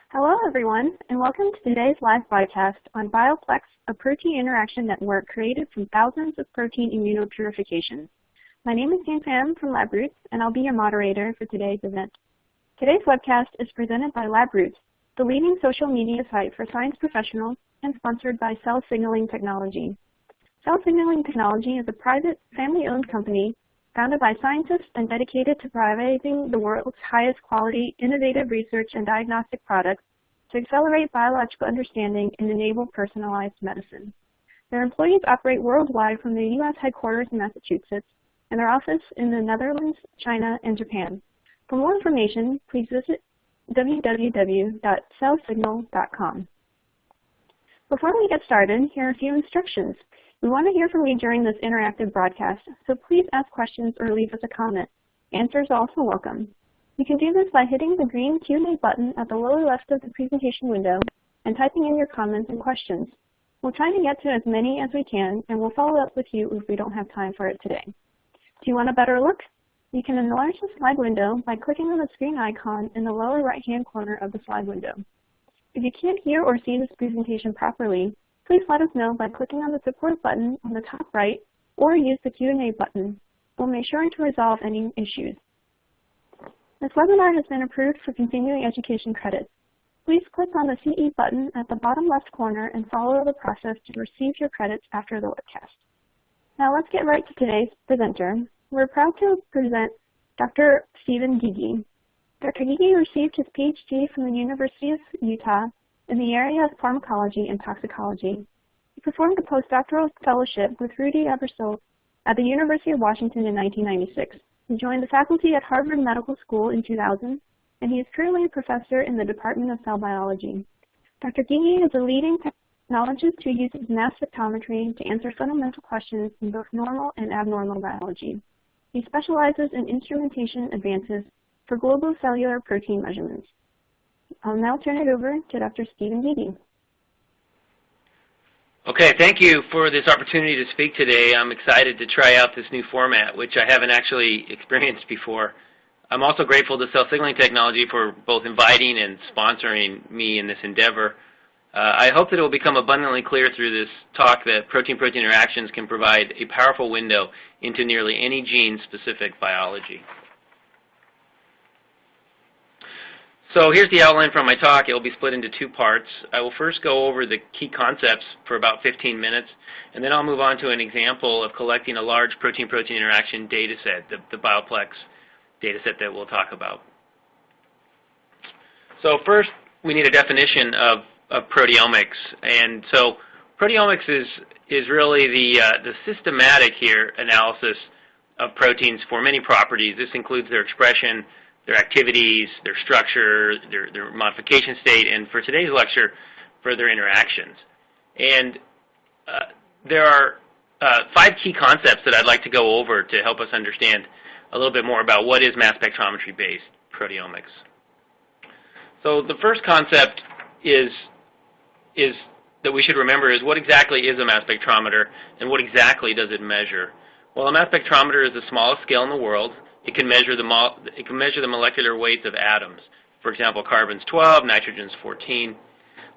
Hello everyone, and welcome to today's live broadcast on BioPlex, a protein interaction network created from thousands of protein immunopurifications. My name is Pfam from LabRoots, and I'll be your moderator for today's event. Today's webcast is presented by LabRoots, the leading social media site for science professionals, and sponsored by Cell Signaling Technology. Cell Signaling Technology is a private, family-owned company founded by scientists and dedicated to providing the world's highest quality, innovative research and diagnostic products to accelerate biological understanding and enable personalized medicine. Their employees operate worldwide from the U.S. headquarters in Massachusetts and their office in the Netherlands, China, and Japan. For more information, please visit www.cellsignal.com. Before we get started, here are a few instructions. We want to hear from you during this interactive broadcast, so please ask questions or leave us a comment. Answers are also welcome. You can do this by hitting the green Q&A button at the lower left of the presentation window and typing in your comments and questions. We'll try to get to as many as we can, and we'll follow up with you if we don't have time for it today. Do you want a better look? You can enlarge the slide window by clicking on the screen icon in the lower right-hand corner of the slide window. If you can't hear or see this presentation properly, please let us know by clicking on the support button on the top right or use the Q&A button. We'll make sure to resolve any issues. This webinar has been approved for continuing education credits. Please click on the CE button at the bottom left corner and follow the process to receive your credits after the webcast. Now let's get right to today's presenter. We're proud to present Dr. Stephen Gygi. Dr. Gygi received his PhD from the University of Utah in the area of pharmacology and toxicology. He performed a postdoctoral fellowship with Rudy Ebersold at the University of Washington in 1996. He joined the faculty at Harvard Medical School in 2000, and he is currently a professor in the Department of Cell Biology. Dr. Gygi is a leading technologist who uses mass spectrometry to answer fundamental questions in both normal and abnormal biology. He specializes in instrumentation advances for global cellular protein measurements. I'll now turn it over to Dr. Stephen Gygi. Okay, thank you for this opportunity to speak today. I'm excited to try out this new format, which I haven't actually experienced before. I'm also grateful to Cell Signaling Technology for both inviting and sponsoring me in this endeavor. I hope that it will become abundantly clear through this talk that protein-protein interactions can provide a powerful window into nearly any gene-specific biology. So here's the outline from my talk. It will be split into two parts. I will first go over the key concepts for about 15 minutes, and then I'll move on to an example of collecting a large protein-protein interaction data set, the BioPlex data set that we'll talk about. So first, we need a definition of proteomics. And so proteomics is really the systematic analysis of proteins for many properties. This includes their expression, their activities, their structure, their modification state, and for today's lecture, for their interactions. And there are 5 key concepts that I'd like to go over to help us understand a little bit more about what is mass spectrometry-based proteomics. So the first concept is that we should remember is what exactly is a mass spectrometer and what exactly does it measure? Well, a mass spectrometer is the smallest scale in the world. It can measure the molecular weights of atoms. For example, carbon's 12, nitrogen's 14.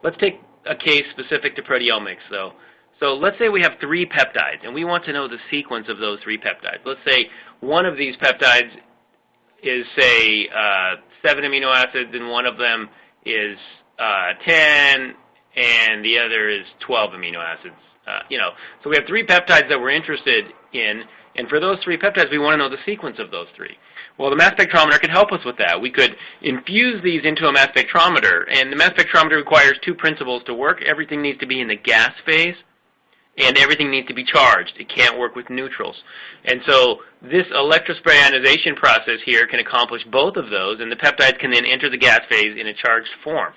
Let's take a case specific to proteomics, though. So let's say we have 3 peptides, and we want to know the sequence of those 3 peptides. Let's say one of these peptides is, say, 7 amino acids, and one of them is 10, and the other is 12 amino acids. So we have 3 peptides that we're interested in, and for those 3 peptides, we want to know the sequence of those 3. Well, the mass spectrometer could help us with that. We could infuse these into a mass spectrometer, and the mass spectrometer requires 2 principles to work. Everything needs to be in the gas phase, and everything needs to be charged. It can't work with neutrals. And so this electrospray-ionization process here can accomplish both of those, and the peptides can then enter the gas phase in a charged form.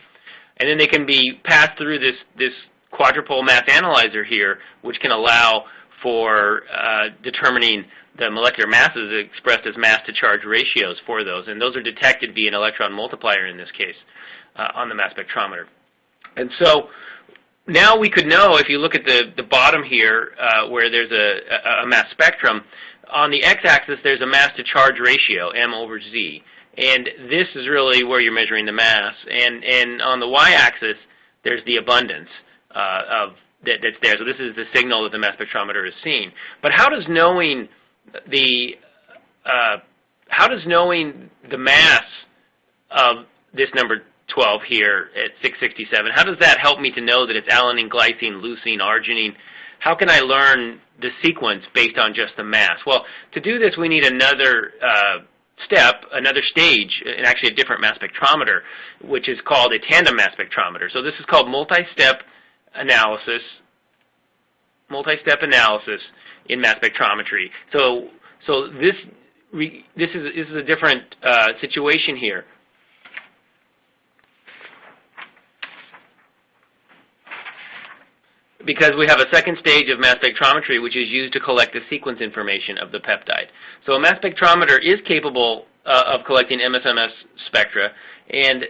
And then they can be passed through this quadrupole mass analyzer here, which can allow for determining the molecular masses expressed as mass-to-charge ratios for those. And those are detected via an electron multiplier in this case on the mass spectrometer. And so now we could know, if you look at the bottom here where there's a mass spectrum, on the x-axis there's a mass-to-charge ratio, m over z. And this is really where you're measuring the mass. And on the y-axis, there's the abundance that's there. So this is the signal that the mass spectrometer is seeing. But how does knowing the mass of this number 12 here at 667, how does that help me to know that it's alanine, glycine, leucine, arginine? How can I learn the sequence based on just the mass? Well, to do this, we need another step, another stage, and actually a different mass spectrometer, which is called a tandem mass spectrometer. So this is called multi-step analysis in mass spectrometry. So this is a different situation here. Because we have a second stage of mass spectrometry, which is used to collect the sequence information of the peptide. So a mass spectrometer is capable of collecting MSMS spectra, and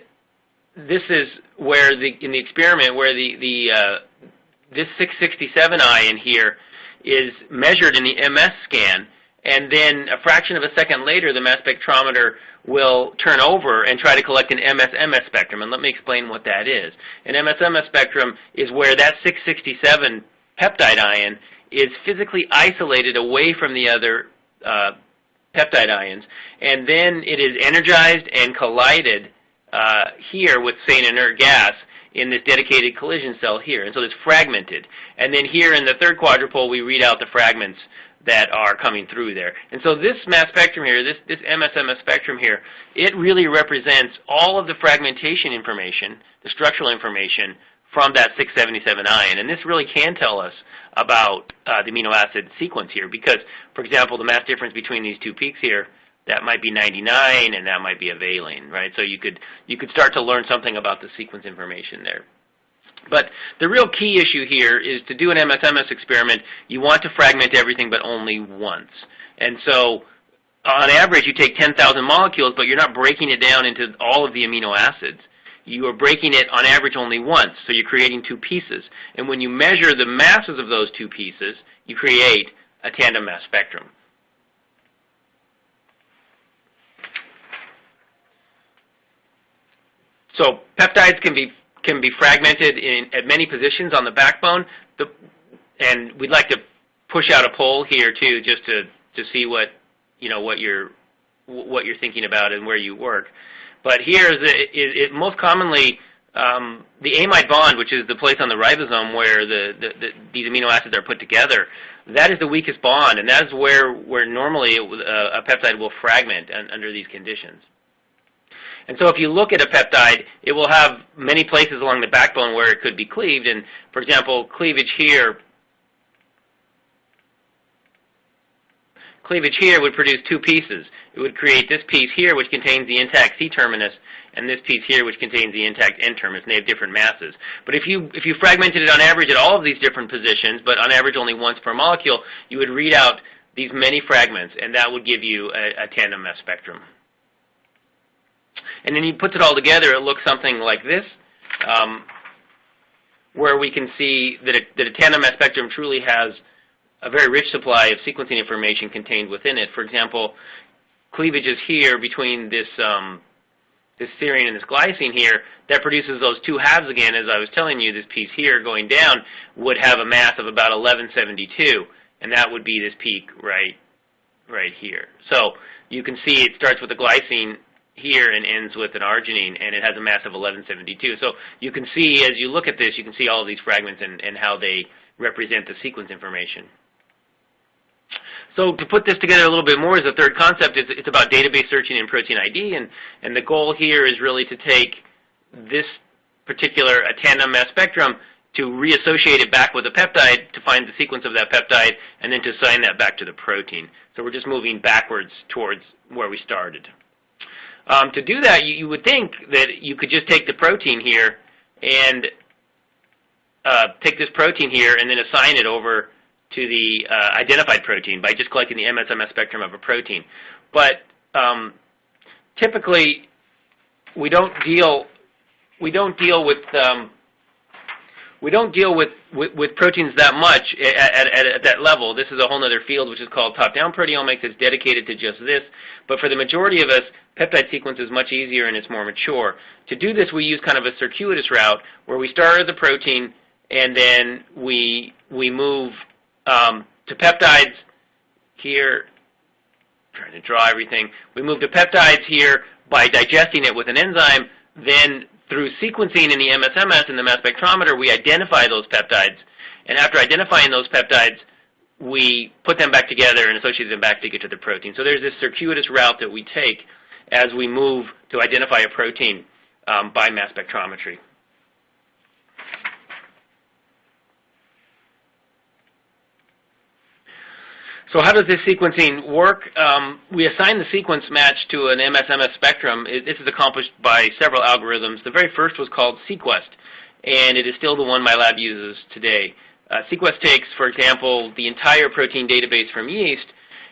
this is where in the experiment where this 667 ion here is measured in the MS scan, and then a fraction of a second later, the mass spectrometer will turn over and try to collect an MS-MS spectrum. And let me explain what that is. An MS-MS spectrum is where that 667 peptide ion is physically isolated away from the other peptide ions. And then it is energized and collided here with, say, an inert gas in this dedicated collision cell here. And so it's fragmented. And then here in the third quadrupole, we read out the fragments that are coming through there. And so this mass spectrum here, this MS-MS spectrum here, it really represents all of the fragmentation information, the structural information from that 677 ion. And this really can tell us about the amino acid sequence here because, for example, the mass difference between these two peaks here, that might be 99 and that might be a valine, right? So you could start to learn something about the sequence information there. But the real key issue here is to do an MS-MS experiment, you want to fragment everything but only once. And so on average you take 10,000 molecules, but you're not breaking it down into all of the amino acids. You are breaking it on average only once, so you're creating two pieces. And when you measure the masses of those two pieces, you create a tandem mass spectrum. So peptides can be fragmented at many positions on the backbone, and we'd like to push out a poll here too, just to see what you're thinking about and where you work. But here is most commonly the amide bond, which is the place on the ribosome where these amino acids are put together. That is the weakest bond, and that is where normally a peptide will fragment under these conditions. And so if you look at a peptide, it will have many places along the backbone where it could be cleaved. And, for example, cleavage here would produce two pieces. It would create this piece here, which contains the intact C-terminus, and this piece here, which contains the intact N-terminus, and they have different masses. But if you fragmented it on average at all of these different positions, but on average only once per molecule, you would read out these many fragments, and that would give you a tandem mass spectrum. And then you put it all together, it looks something like this, where we can see that a tandem mass spectrum truly has a very rich supply of sequencing information contained within it. For example, cleavages here between this serine and this glycine here, that produces those two halves again. As I was telling you, this piece here going down would have a mass of about 1172, and that would be this peak right here. So you can see it starts with the glycine here and ends with an arginine, and it has a mass of 1172. So you can see, as you look at this, you can see all of these fragments and how they represent the sequence information. So to put this together a little bit more as a third concept, it's about database searching and protein ID, and the goal here is really to take this particular tandem mass spectrum to reassociate it back with a peptide to find the sequence of that peptide, and then to assign that back to the protein. So we're just moving backwards towards where we started. To do that, you would think that you could just take the protein here and take this protein here and then assign it over to the identified protein by just collecting the MS-MS spectrum of a protein. But typically, we don't deal with We don't deal with proteins that much at that level. This is a whole other field which is called top-down proteomics. It's dedicated to just this. But for the majority of us, peptide sequence is much easier and it's more mature. To do this, we use kind of a circuitous route where we start at the protein and then we move to peptides here. Trying to draw everything. We move to peptides here by digesting it with an enzyme. Then through sequencing in the MSMS and the mass spectrometer, we identify those peptides. And after identifying those peptides, we put them back together and associate them back to get to the protein. So there's this circuitous route that we take as we move to identify a protein by mass spectrometry. So how does this sequencing work? We assign the sequence match to an MSMS spectrum. This is accomplished by several algorithms. The very first was called Sequest, and it is still the one my lab uses today. Sequest takes, for example, the entire protein database from yeast,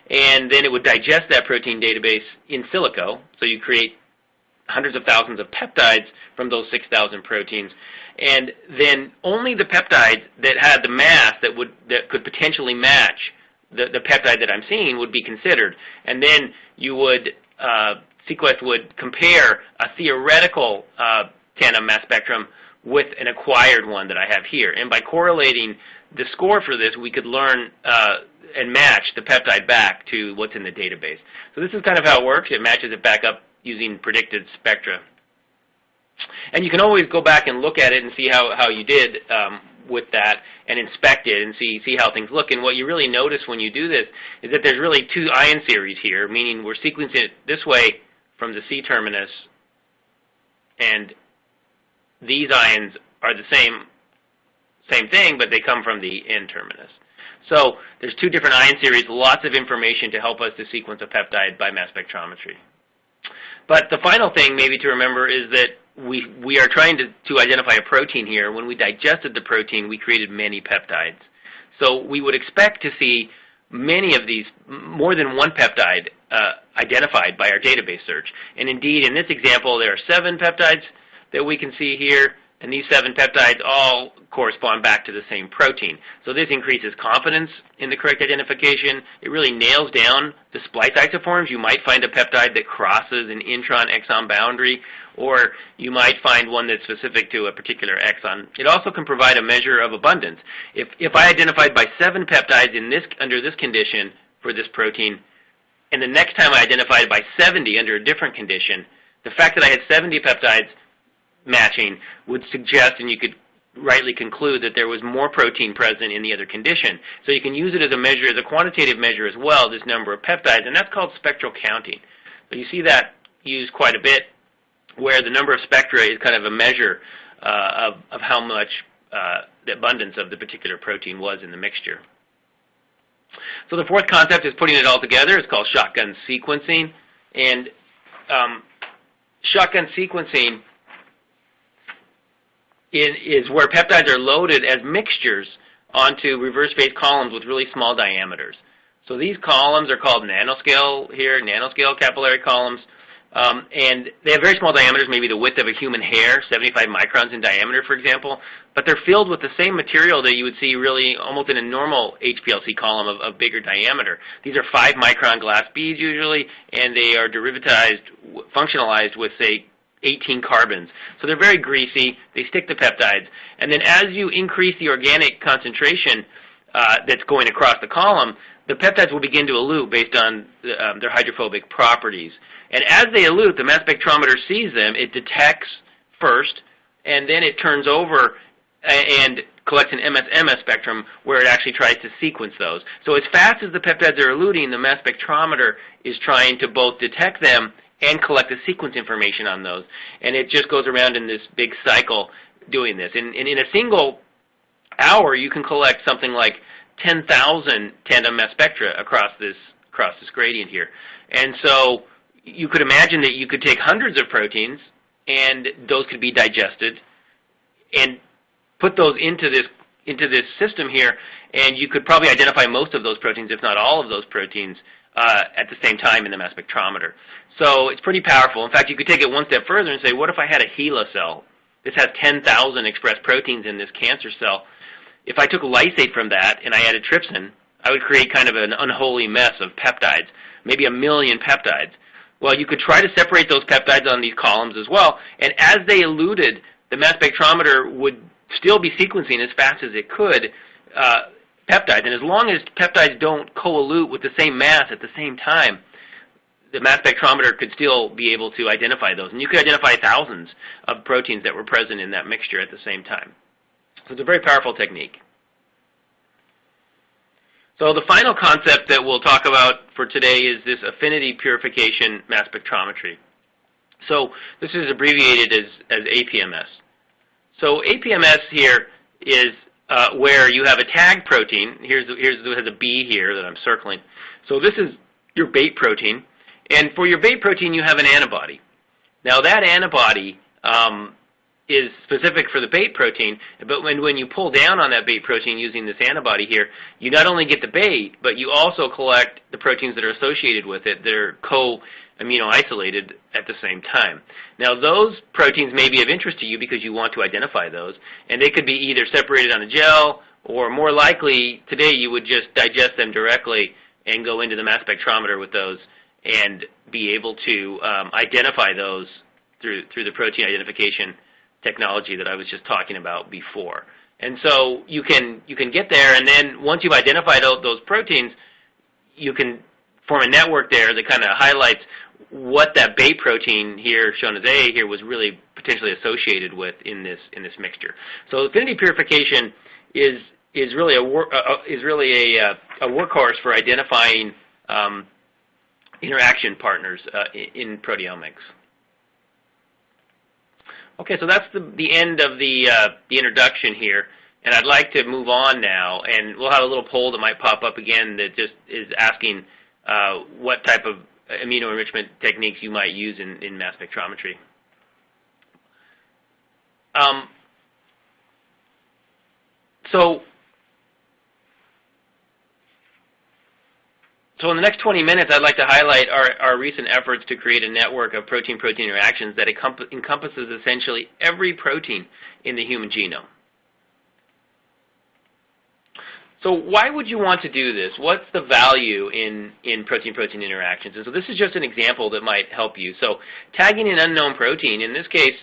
and then it would digest that protein database in silico. So you create hundreds of thousands of peptides from those 6,000 proteins. And then only the peptides that had the mass that could potentially match the peptide that I'm seeing would be considered. And then you would, Sequest would compare a theoretical tandem mass spectrum with an acquired one that I have here. And by correlating the score for this, we could learn and match the peptide back to what's in the database. So this is kind of how it works. It matches it back up using predicted spectra. And you can always go back and look at it and see how you did with that and inspect it and see how things look. And what you really notice when you do this is that there's really two ion series here, meaning we're sequencing it this way from the C-terminus, and these ions are the same thing, but they come from the N-terminus. So there's two different ion series, lots of information to help us to sequence a peptide by mass spectrometry. But the final thing maybe to remember is that we are trying to identify a protein here. When we digested the protein, we created many peptides. So we would expect to see many of these, more than one peptide identified by our database search. And indeed, in this example, there are 7 peptides that we can see here, and these 7 peptides all correspond back to the same protein. So this increases confidence in the correct identification. It really nails down the splice isoforms. You might find a peptide that crosses an intron-exon boundary, or you might find one that's specific to a particular exon. It also can provide a measure of abundance. If I identified by 7 peptides under this condition for this protein, and the next time I identified by 70 under a different condition, the fact that I had 70 peptides matching would suggest, and you could rightly conclude, that there was more protein present in the other condition. So you can use it as a measure, as a quantitative measure as well, this number of peptides, and that's called spectral counting. So you see that used quite a bit, where the number of spectra is kind of a measure of how much the abundance of the particular protein was in the mixture. So the fourth concept is putting it all together. It's called shotgun sequencing. And shotgun sequencing is where peptides are loaded as mixtures onto reverse phase columns with really small diameters. So these columns are called nanoscale here, nanoscale capillary columns. And they have very small diameters, maybe the width of a human hair, 75 microns in diameter, for example. But they're filled with the same material that you would see really almost in a normal HPLC column of bigger diameter. These are 5-micron glass beads usually, and they are derivatized, functionalized with, say, 18 carbons. So they're very greasy. They stick to peptides. And then as you increase the organic concentration that's going across the column, the peptides will begin to elute based on their hydrophobic properties. And as they elute, the mass spectrometer sees them. It detects first, and then it turns over and collects an MSMS spectrum where it actually tries to sequence those. So as fast as the peptides are eluting, the mass spectrometer is trying to both detect them and collect the sequence information on those. And it just goes around in this big cycle doing this. And in a single hour, you can collect something like 10,000 tandem mass spectra across this gradient here. And so you could imagine that you could take hundreds of proteins, and those could be digested, and put those into this system here, and you could probably identify most of those proteins, if not all of those proteins, at the same time in the mass spectrometer. So it's pretty powerful. In fact, you could take it one step further and say, what if I had a HeLa cell this has 10,000 expressed proteins in this cancer cell. If I took lysate from that and I added trypsin, I would create kind of an unholy mess of peptides, maybe 1 million peptides. Well, you could try to separate those peptides on these columns as well, and as they eluted, the mass spectrometer would still be sequencing as fast as it could peptides, and as long as peptides don't co-elute with the same mass at the same time, the mass spectrometer could still be able to identify those, and you could identify thousands of proteins that were present in that mixture at the same time. So it's a very powerful technique. So the final concept that we'll talk about for today is this affinity purification mass spectrometry. So this is abbreviated as APMS. So APMS here is where you have a tagged protein. Here's a B here that I'm circling. So this is your bait protein, and for your bait protein you have an antibody. Now that antibody is specific for the bait protein, but when you pull down on that bait protein using this antibody here, you not only get the bait, but you also collect the proteins that are associated with it that are co-amino-isolated at the same time. Now those proteins may be of interest to you because you want to identify those, and they could be either separated on a gel, or more likely today you would just digest them directly and go into the mass spectrometer with those and be able to identify those through the protein identification technology that I was just talking about before. And so you can get there, and then once you've identified those proteins, you can form a network there that kind of highlights what that bait protein here, shown as A here, was really potentially associated with in this mixture. So affinity purification is really a workhorse for identifying interaction partners in proteomics. Okay, so that's the end of the introduction here, and I'd like to move on now, and we'll have a little poll that might pop up again that just is asking what type of immunoenrichment techniques you might use in mass spectrometry. So in the next 20 minutes, I'd like to highlight our recent efforts to create a network of protein-protein interactions that encompasses essentially every protein in the human genome. So why would you want to do this? What's the value in protein-protein interactions? And so this is just an example that might help you. So tagging an unknown protein, in this case,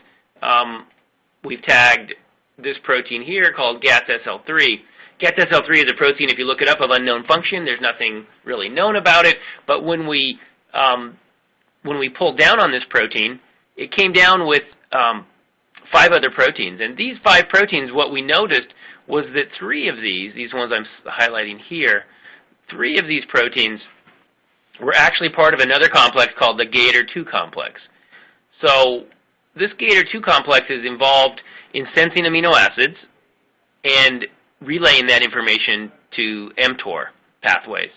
we've tagged this protein here called GATSL3. GATSL3 is a protein, if you look it up, of unknown function. There's nothing really known about it. But when we pulled down on this protein, it came down with 5 other proteins. And these 5 proteins, what we noticed was that 3 of these ones I'm highlighting here, 3 of these proteins were actually part of another complex called the GATOR2 complex. So this GATOR2 complex is involved in sensing amino acids and relaying that information to mTOR pathways.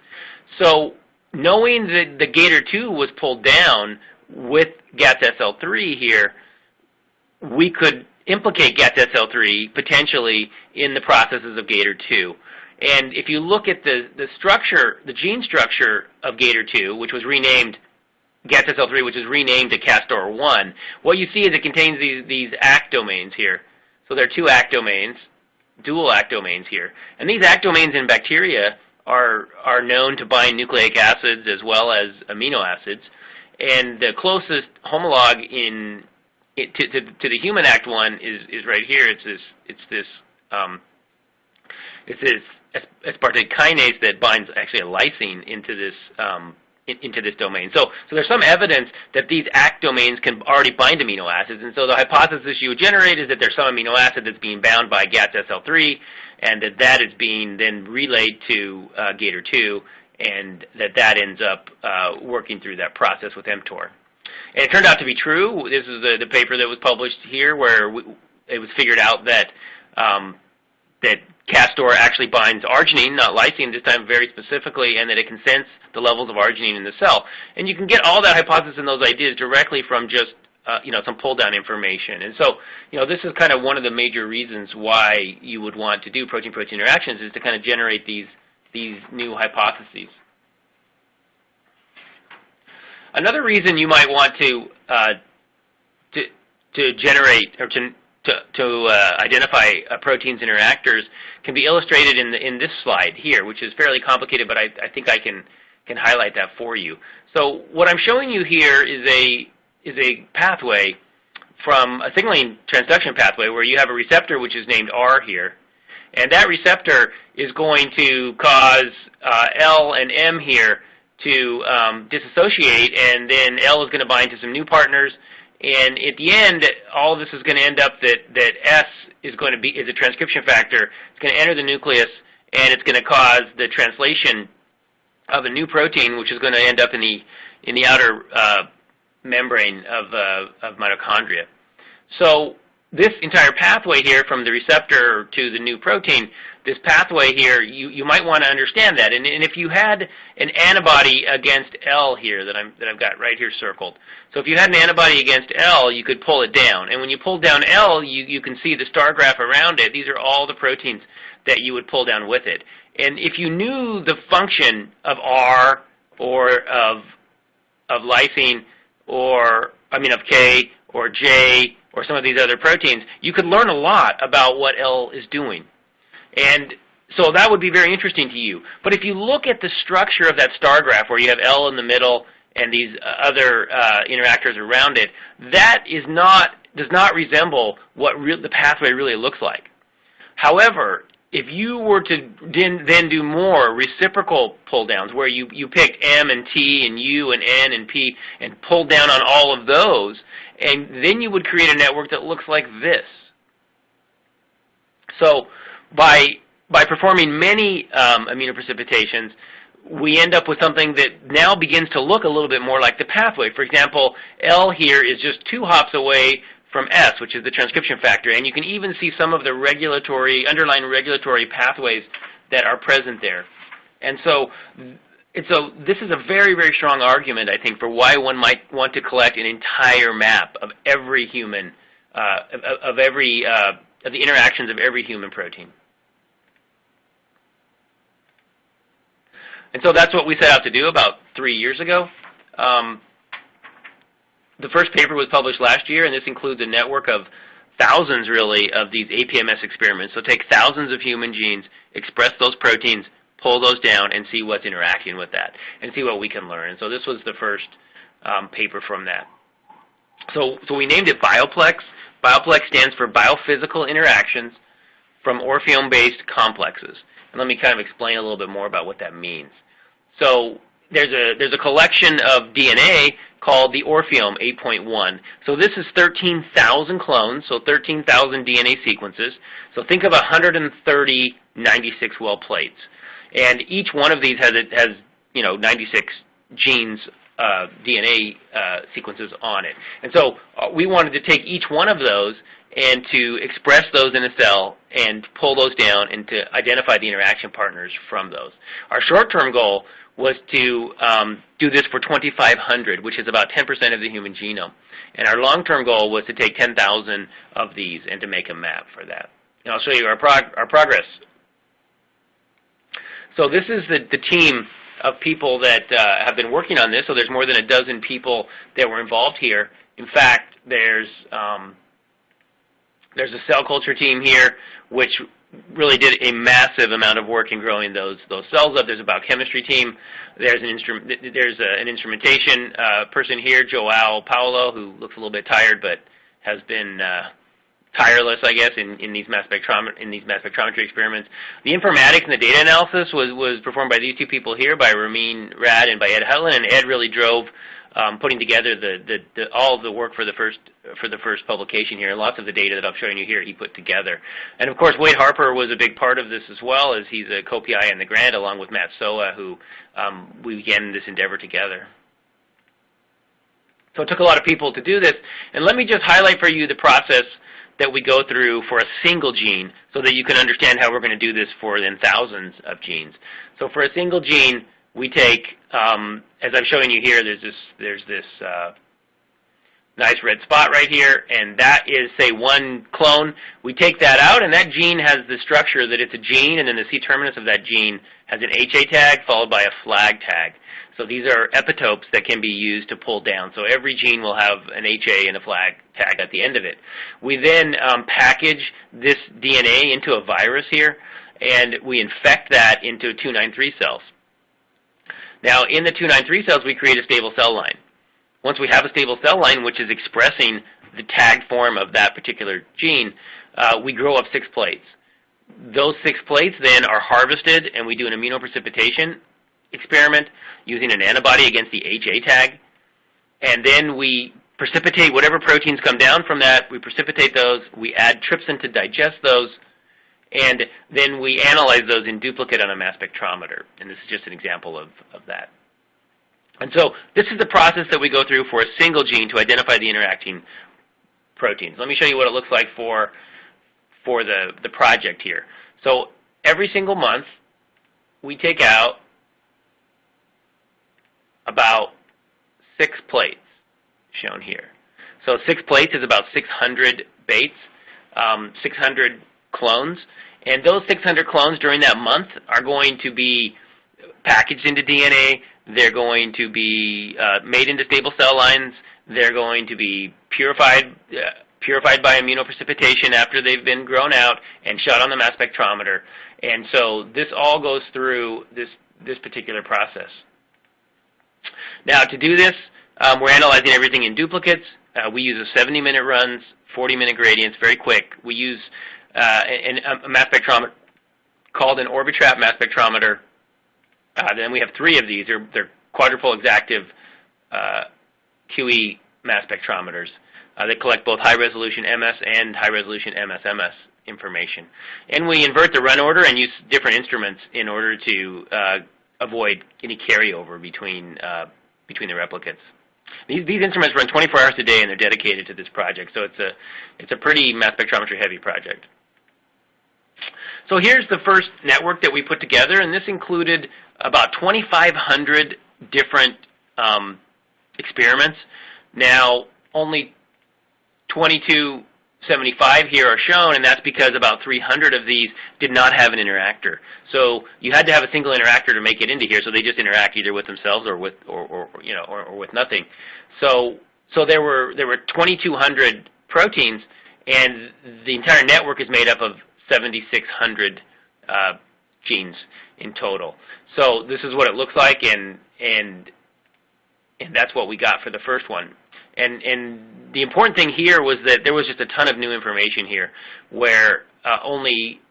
So knowing that the GATOR2 was pulled down with GATSL3 here, we could implicate GATSL3 potentially in the processes of GATOR2. And if you look at the structure, the gene structure of GATOR2, which was renamed GATSL3, which is renamed to Castor1, what you see is it contains these ACT domains here. So there are 2 ACT domains, dual ACT domains here. And these ACT domains in bacteria are known to bind nucleic acids as well as amino acids. And the closest homologue to the human ACT1 is right here. It's this aspartate kinase that binds actually a lysine into this domain. So there's some evidence that these ACT domains can already bind amino acids, and so the hypothesis you would generate is that there's some amino acid that's being bound by GATSL3, and that is being then relayed to GATOR2, and that ends up working through that process with mTOR. And it turned out to be true. This is the paper that was published here, where it was figured out that that Castor actually binds arginine, not lysine this time, very specifically, and that it can sense the levels of arginine in the cell. And you can get all that hypothesis and those ideas directly from just some pull-down information. And so, this is kind of one of the major reasons why you would want to do protein-protein interactions, is to kind of generate these new hypotheses. Another reason you might want to generate or to identify proteins interactors can be illustrated in this slide here, which is fairly complicated, but I think I can highlight that for you. So what I'm showing you here is a pathway from a signaling transduction pathway where you have a receptor which is named R here, and that receptor is going to cause L and M here to dissociate, and then L is going to bind to some new partners, and at the end, all of this is going to end up that S is a transcription factor. It's going to enter the nucleus, and it's going to cause the translation of a new protein, which is going to end up in the outer membrane of mitochondria. So this entire pathway here, from the receptor to the new protein, this pathway here, you might want to understand that. And if you had an antibody against L here that I've got right here circled, so if you had an antibody against L, you could pull it down. And when you pull down L, you can see the star graph around it. These are all the proteins that you would pull down with it. And if you knew the function of R or of lysine or, of K or J or some of these other proteins, you could learn a lot about what L is doing. And so that would be very interesting to you. But if you look at the structure of that star graph where you have L in the middle and these other interactors around it, that does not resemble what the pathway really looks like. However, if you were to then do more reciprocal pull downs where you picked M and T and U and N and P and pulled down on all of those, and then you would create a network that looks like this. So by performing many immunoprecipitations, we end up with something that now begins to look a little bit more like the pathway. For example, L here is just 2 hops away from S, which is the transcription factor, and you can even see some of the underlying regulatory pathways that are present there. And so this is a very, very strong argument, I think, for why one might want to collect an entire map of every human, of the interactions of every human protein. And so that's what we set out to do about 3 years ago. The first paper was published last year, and this includes a network of thousands, really, of these APMS experiments. So take thousands of human genes, express those proteins, pull those down, and see what's interacting with that, and see what we can learn. And so this was the first paper from that. So we named it BioPlex. BioPlex stands for biophysical interactions from Orpheome-based complexes. And let me kind of explain a little bit more about what that means. So there's a collection of DNA called the Orpheome 8.1. So this is 13,000 clones, so 13,000 DNA sequences. So think of 130 96-well plates. And each one of these has 96 genes, DNA sequences on it. And so we wanted to take each one of those and to express those in a cell and pull those down and to identify the interaction partners from those. Our short-term goal was to do this for 2,500, which is about 10% of the human genome. And our long-term goal was to take 10,000 of these and to make a map for that. And I'll show you our progress. So this is the team of people that have been working on this. So there's more than a dozen people that were involved here. In fact, there's a cell culture team here, which really did a massive amount of work in growing those cells up. There's a biochemistry team. There's an instrumentation person here, Joao Paulo, who looks a little bit tired, but has been tireless, I guess, in these mass spectrometry experiments. The informatics and the data analysis was performed by these two people here, by Ramin Rad and by Ed Hutland, and Ed really drove putting together all of the work for the first publication here. Lots of the data that I'm showing you here he put together. And of course, Wade Harper was a big part of this as well, as he's a co-PI in the grant, along with Matt Soa, who we began this endeavor together. So it took a lot of people to do this. And let me just highlight for you the process that we go through for a single gene so that you can understand how we're going to do this for then thousands of genes. So for a single gene, we take, as I'm showing you here, there's this nice red spot right here, and that is, say, one clone. We take that out, and that gene has the structure that it's a gene, and then the C-terminus of that gene has an HA tag followed by a flag tag. So these are epitopes that can be used to pull down. So every gene will have an HA and a flag tag at the end of it. We then package this DNA into a virus here, and we infect that into 293 cells. Now, in the 293 cells, we create a stable cell line. Once we have a stable cell line, which is expressing the tagged form of that particular gene, we grow up 6 plates. Those 6 plates then are harvested, and we do an immunoprecipitation experiment using an antibody against the HA tag. And then we precipitate whatever proteins come down from that. We precipitate those. We add trypsin to digest those. And then we analyze those in duplicate on a mass spectrometer. And this is just an example of that. And so this is the process that we go through for a single gene to identify the interacting proteins. Let me show you what it looks like for the project here. So every single month, we take out about 6 plates, shown here. So 6 plates is about 600 baits, 600 clones. And those 600 clones during that month are going to be packaged into DNA. They're going to be made into stable cell lines. They're going to be purified by immunoprecipitation after they've been grown out and shot on the mass spectrometer. And so this all goes through this particular process. Now, to do this, we're analyzing everything in duplicates. We use a 70-minute runs, 40-minute gradients, very quick. We use a mass spectrometer called an Orbitrap mass spectrometer. Then we have 3 of these. They're quadrupole exactive QE mass spectrometers. They collect both high-resolution MS and high-resolution MS-MS information. And we invert the run order and use different instruments in order to avoid any carryover between the replicates. These instruments run 24 hours a day, and they're dedicated to this project. So it's a pretty mass spectrometry heavy project. So here's the first network that we put together, and this included about 2,500 different experiments. Now, only 2275 here are shown, and that's because about 300 of these did not have an interactor. So you had to have a single interactor to make it into here, so they just interact either with themselves or with with nothing. So there were 2,200 proteins, and the entire network is made up of 7,600 genes in total. So this is what it looks like, and that's what we got for the first one. And the important thing here was that there was just a ton of new information here, where only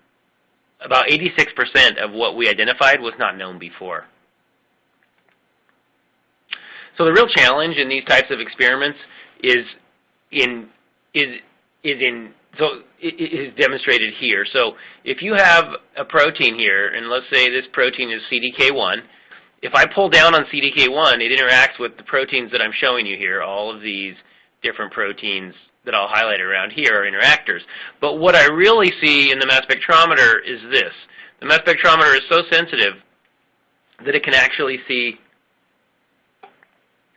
about 86% of what we identified was not known before. So the real challenge in these types of experiments is demonstrated here. So if you have a protein here, and let's say this protein is CDK1, if I pull down on CDK1, it interacts with the proteins that I'm showing you here. All of these different proteins that I'll highlight around here are interactors. But what I really see in the mass spectrometer is this. The mass spectrometer is so sensitive that it can actually see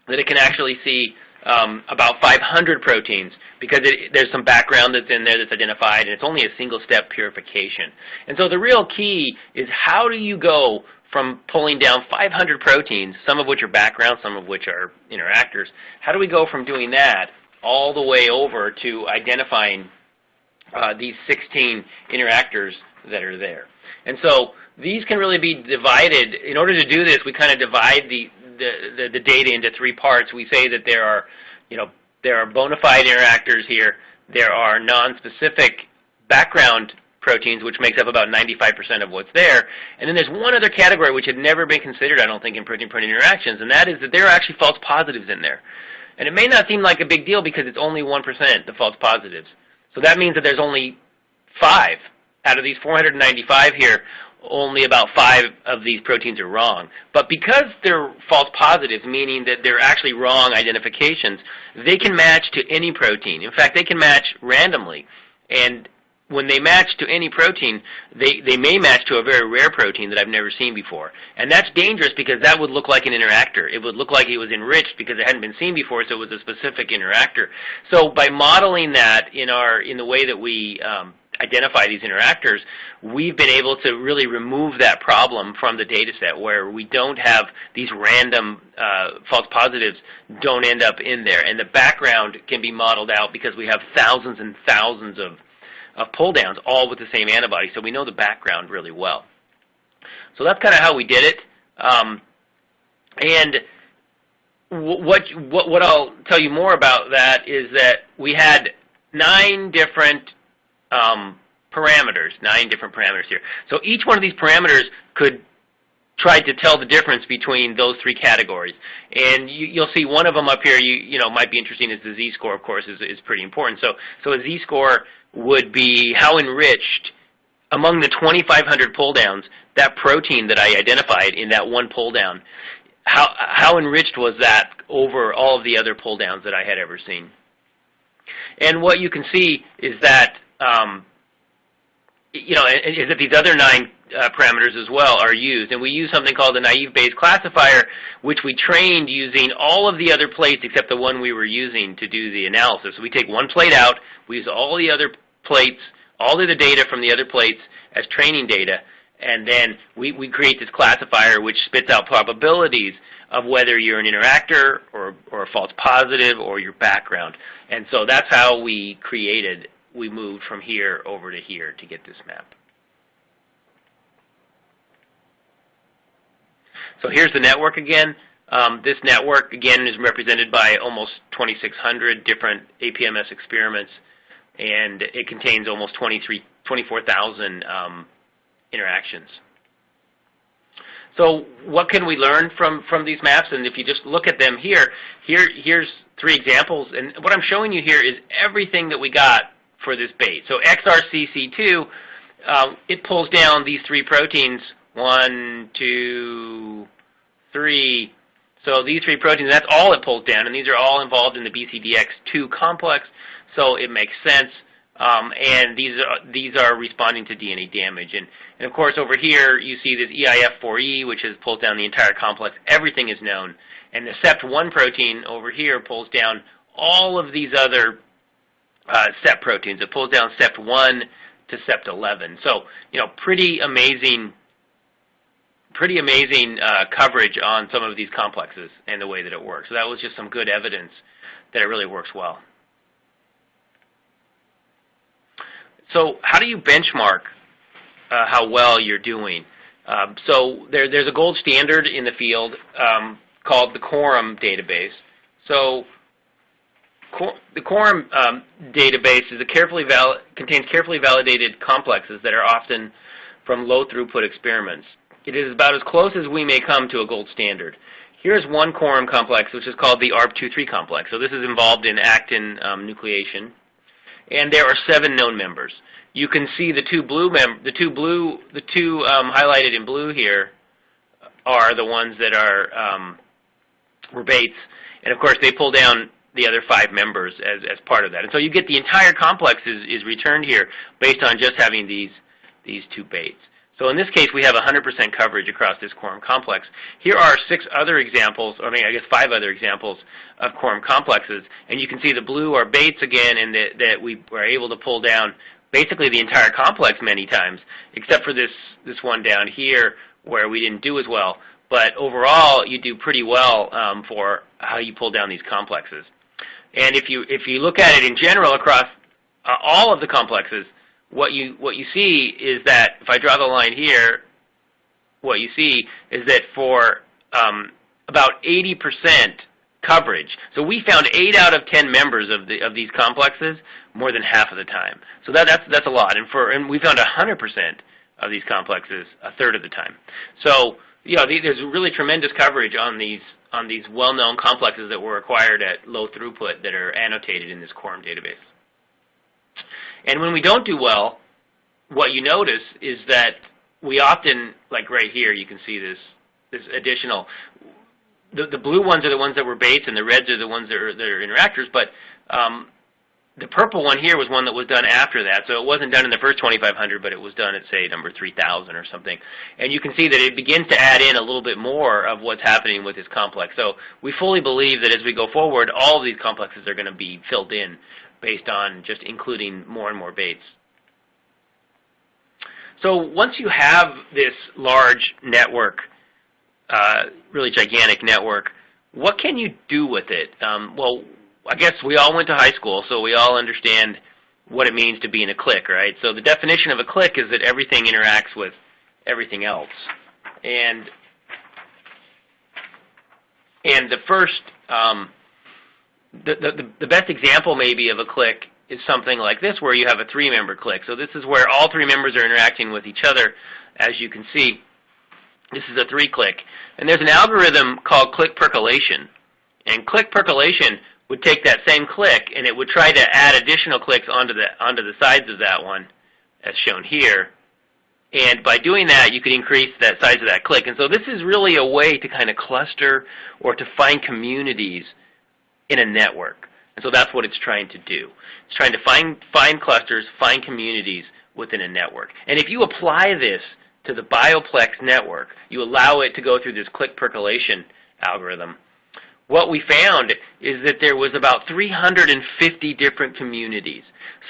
about 500 proteins, because there's some background that's in there that's identified, and it's only a single-step purification. And so the real key is, how do you go from pulling down 500 proteins, some of which are background, some of which are interactors? How do we go from doing that all the way over to identifying these 16 interactors that are there? And so these can really be divided. In order to do this, we kind of divide the data into 3 parts. We say that there are bona fide interactors here. There are non-specific background proteins, which makes up about 95% of what's there. And then there's one other category which had never been considered, I don't think, in protein-protein interactions, and that is that there are actually false positives in there. And it may not seem like a big deal because it's only 1%, the false positives. So that means that there's only 5 out of these 495 here. Only about 5 of these proteins are wrong. But because they're false positives, meaning that they're actually wrong identifications, they can match to any protein. In fact, they can match randomly. And when they match to any protein, they may match to a very rare protein that I've never seen before. And that's dangerous because that would look like an interactor. It would look like it was enriched because it hadn't been seen before, so it was a specific interactor. So by modeling that in the way that we identify these interactors, we've been able to really remove that problem from the data set where we don't have these random false positives don't end up in there. And the background can be modeled out because we have thousands and thousands of pull downs all with the same antibody, so we know the background really well. So that's kind of how we did it. And what I'll tell you more about that is that we had 9 different parameters here. So each one of these parameters could try to tell the difference between those 3 categories. And you'll see one of them up here, you know, might be interesting, is the Z-score, of course, is pretty important. So a Z-score would be how enriched among the 2,500 pull downs, that protein that I identified in that one pull down, how enriched was that over all of the other pull downs that I had ever seen. And what you can see is that, you know, is that these other 9 parameters as well are used. And we use something called the naive Bayes classifier, which we trained using all of the other plates except the one we were using to do the analysis. So we take one plate out, we use all the other plates, all of the data from the other plates as training data, and then we create this classifier which spits out probabilities of whether you're an interactor or a false positive or your background. And so that's how we moved from here over to here to get this map. So here's the network again. This network, again, is represented by almost 2,600 different APMS experiments, and it contains almost 24,000 interactions. So what can we learn from these maps? And if you just look at them here's 3 examples. And what I'm showing you here is everything that we got for this bait. So XRCC2, it pulls down these 3 proteins, 1, 2, 3. So these 3 proteins, that's all it pulls down, and these are all involved in the BCDX2 complex, so it makes sense. And these are responding to DNA damage. And of course, over here, you see this EIF4E, which has pulled down the entire complex. Everything is known. And the SEPT1 protein over here pulls down all of these other SEPT proteins. It pulls down SEPT1 to SEPT11. So, you know, pretty amazing coverage on some of these complexes and the way that it works. So that was just some good evidence that it really works well. So how do you benchmark how well you're doing? So there's a gold standard in the field called the CORUM database. So the CORUM database is contains carefully validated complexes that are often from low-throughput experiments. It is about as close as we may come to a gold standard. Here's one CORUM complex, which is called the ARP23 complex. So this is involved in actin nucleation. And there are 7 known members. You can see the two highlighted in blue here are the ones that were baits, and of course they pull down the other 5 members as part of that. And so you get the entire complex is returned here based on just having these 2 baits. So in this case, we have 100% coverage across this CORUM complex. Here are 6 other examples, or I guess 5 other examples of CORUM complexes. And you can see the blue are baits again, and that we were able to pull down basically the entire complex many times, except for this one down here where we didn't do as well. But overall, you do pretty well for how you pull down these complexes. And if you look at it in general across all of the complexes, what you see is that, if I draw the line here, what you see is that for about 80% coverage, so we found 8 out of 10 members of these complexes more than half of the time. So that's a lot, and we found 100% of these complexes a third of the time. So you know, there's really tremendous coverage on these well-known complexes that were acquired at low throughput that are annotated in this CORUM database. And when we don't do well, what you notice is that we often, like right here, you can see this additional, the blue ones are the ones that were baits, and the reds are the ones that are interactors, but the purple one here was one that was done after that, so it wasn't done in the first 2,500, but it was done at, say, number 3,000 or something. And you can see that it begins to add in a little bit more of what's happening with this complex. So we fully believe that as we go forward, all of these complexes are going to be filled in based on just including more and more baits. So once you have this large network, really gigantic network, what can you do with it? Well, I guess we all went to high school, so we all understand what it means to be in a clique, right? So the definition of a clique is that everything interacts with everything else. And the first, the best example maybe of a clique is something like this, where you have a 3-member clique. So this is where all 3 members are interacting with each other. As you can see, this is a 3 clique. And there's an algorithm called clique percolation. And clique percolation would take that same clique, and it would try to add additional cliques onto the sides of that one, as shown here. And by doing that, you could increase that size of that clique. And so this is really a way to kind of cluster or to find communities in a network. And so that's what it's trying to do. It's trying to find clusters, find communities within a network. And if you apply this to the BioPlex network, you allow it to go through this clique percolation algorithm, what we found is that there was about 350 different communities.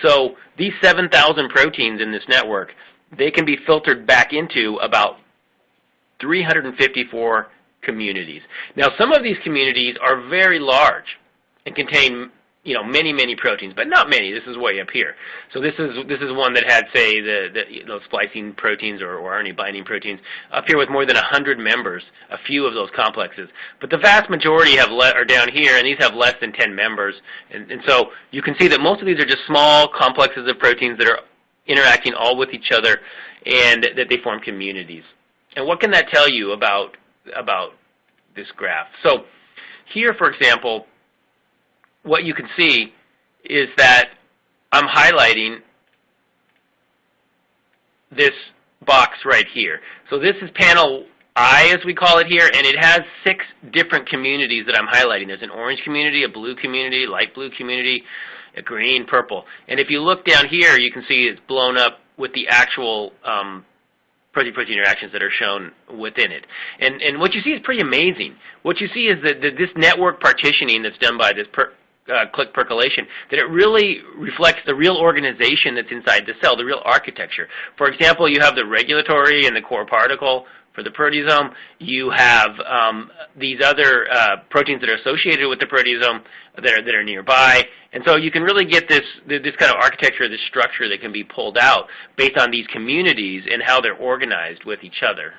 So these 7,000 proteins in this network, they can be filtered back into about 354 communities. Now, some of these communities are very large and contain, you know, many proteins, but not many. This is way up here. So this is one that had, say, the splicing proteins or RNA binding proteins up here with more than 100 members, a few of those complexes. But the vast majority are down here, and these have less than 10 members. And so you can see that most of these are just small complexes of proteins that are interacting all with each other, and that they form communities. And what can that tell you about this graph? So here, for example, what you can see is that I'm highlighting this box right here. So this is panel I, as we call it here, and it has 6 different communities that I'm highlighting. There's an orange community, a blue community, light blue community, a green, purple. And if you look down here, you can see it's blown up with the actual protein-protein interactions that are shown within it. And what you see is pretty amazing. What you see is that this network partitioning that's done by this clique percolation, that it really reflects the real organization that's inside the cell, the real architecture. For example, you have the regulatory and the core particle for the proteasome. You have these other proteins that are associated with the proteasome that are nearby. And so you can really get this kind of architecture, this structure that can be pulled out based on these communities and how they're organized with each other.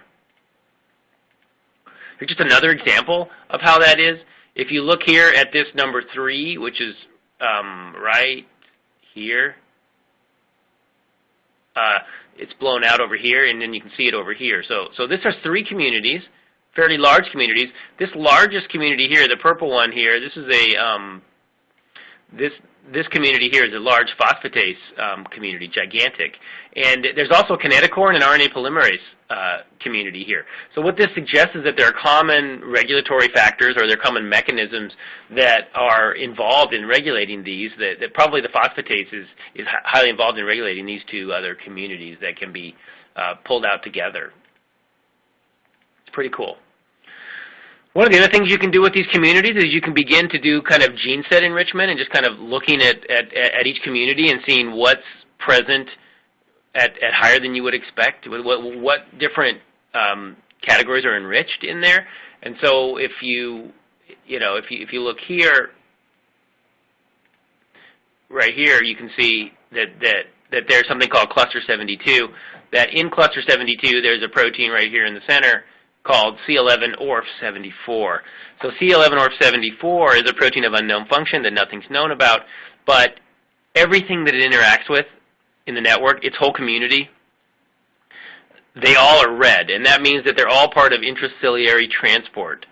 Here's just another example of how that is. If you look here at this number 3, which is right here, it's blown out over here, and then you can see it over here. So this has 3 communities, fairly large communities. This largest community here, the purple one here, this is a this community here is a large phosphatase community, gigantic. And there's also a kinetochore and an RNA polymerase community here. So what this suggests is that there are common regulatory factors, or there are common mechanisms that are involved in regulating these, that probably the phosphatase is highly involved in regulating these 2 other communities that can be pulled out together. It's pretty cool. One of the other things you can do with these communities is you can begin to do kind of gene set enrichment and just kind of looking at each community and seeing what's present at higher than you would expect, what different categories are enriched in there. And so if you look here, right here, you can see that there's something called cluster 72, that in cluster 72 there's a protein right here in the center called C11orf74. So C11orf74 is a protein of unknown function that nothing's known about, but everything that it interacts with in the network, its whole community, they all are red, and that means that they're all part of intraciliary transport.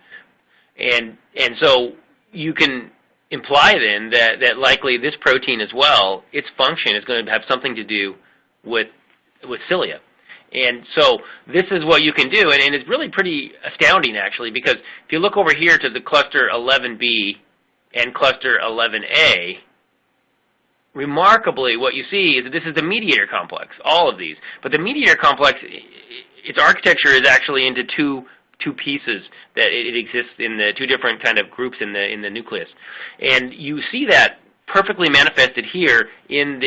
And so you can imply then that likely this protein as well, its function is going to have something to do with cilia. And so this is what you can do, and it's really pretty astounding, actually, because if you look over here to the cluster 11B and cluster 11A, remarkably what you see is that this is the mediator complex, all of these. But the mediator complex, its architecture is actually into two pieces, that it exists in the 2 different kind of groups in the nucleus. And you see that perfectly manifested here in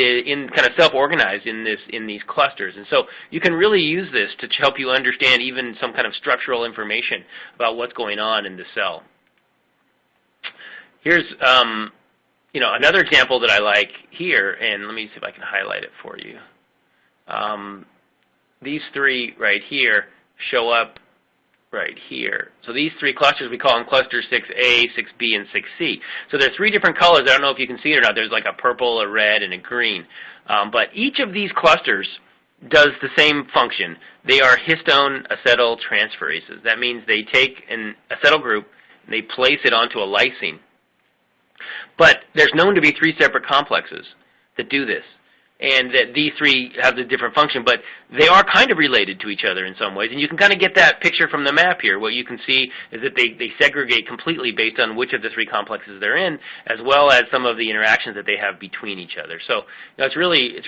kind of self-organized in these clusters. And so you can really use this to help you understand even some kind of structural information about what's going on in the cell. Here's another example that I like here, and let me see if I can highlight it for you. These three right here show up right here. So these three clusters, we call them clusters 6A, 6B, and 6C. So there are three different colors. I don't know if you can see it or not. There's like a purple, a red, and a green. But each of these clusters does the same function. They are histone acetyl transferases. That means they take an acetyl group and they place it onto a lysine. But there's known to be three separate complexes that do this, and that these three have a different function, but they are kind of related to each other in some ways. And you can kind of get that picture from the map here. What you can see is that they segregate completely based on which of the three complexes they're in, as well as some of the interactions that they have between each other. So it's really